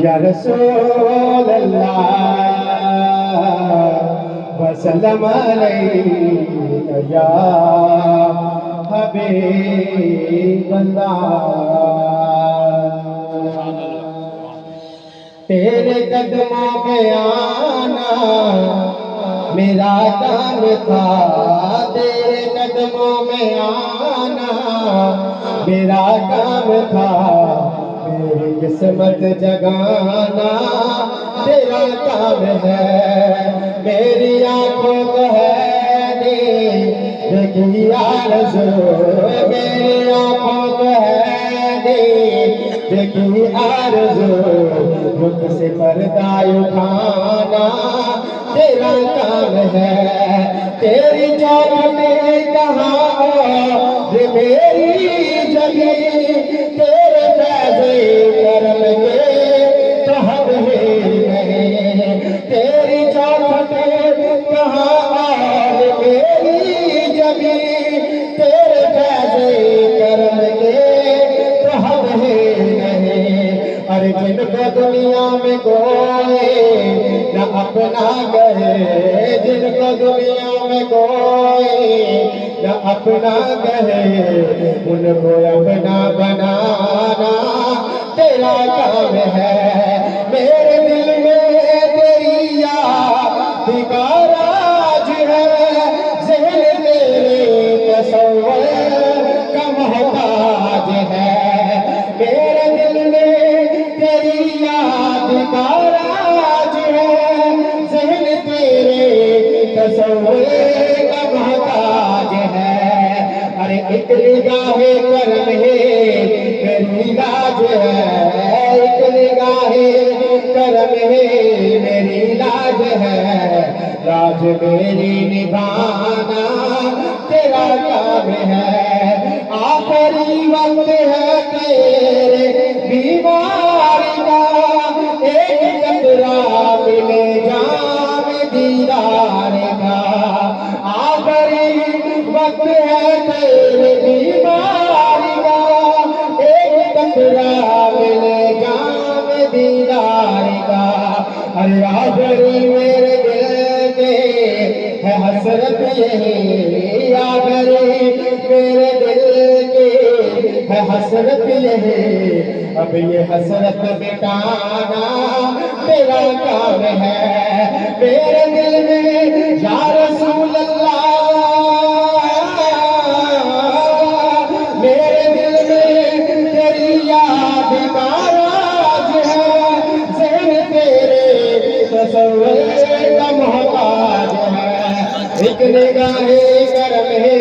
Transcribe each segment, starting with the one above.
یا رسول اللہ وسلم علیہ یا حبیب اللہ. تیرے قدموں پہ آنا میرا کام تھا، تیرے قدموں میں آنا میرا کام تھا، میری قسمت جگانا تیرا کام ہے. میری آنکھوں کو ہے دیکھی آرزو، میری آنکھوں کو ہے دیکھی آرزو، رخ سے پردہ اٹھانا تیرا کام ہے. تیری چوکھٹ کہاں اور میری جگہ، تیرے فیض کرم کے تو حد ہی نہیں. تیری چوکھٹ کہاں اور میری جگہ، تیرے فیض کرم کے تو حد ہی نہیں. اور جن کو دنیا میں کوئی نہ اپنا کہے، جن کو دنیا میں کوئی نہ اپنا کہے، ان کو اپنا بنانا تیرا کام ہے. میرے دل میں تیری یاد کا راج ہے، ذہن تیرے تصور کا محتاج ہے. میرے دل میں تیری یاد کا راج ہے، ذہن تیرے تصور کا محتاج ہے. ارے ایک نگاہ کرم ہے میری لاج ہے، ایک نگاہ کرم ہے میری لاج ہے، لاج میری نبھانا تیرا کام ہے. آخری وقت ہے تیرے بیماری کا، ایک قطرہ ملے جام دیدار کا. آخری وقت ہے تیرے بیماری کا، ایک قطرہ ملے جام دیدار کا. ارے آخری میرے دل کے ہے حسرت یہی، آخری میرے دل کے ہے حسرت یہی، اب یہ حسرت مٹانا تیرا کام ہے. میرے دل میں یا رسول اللہ، میرے دل میں تیری یاد کا راج ہے، ذہن تیرے تصور کا محتاج ہے. ایک نگاہ کرم ہے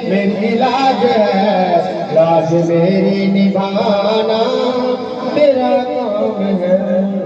میری لاج ہے، لاج میری نبھانا تیرا کام ہے.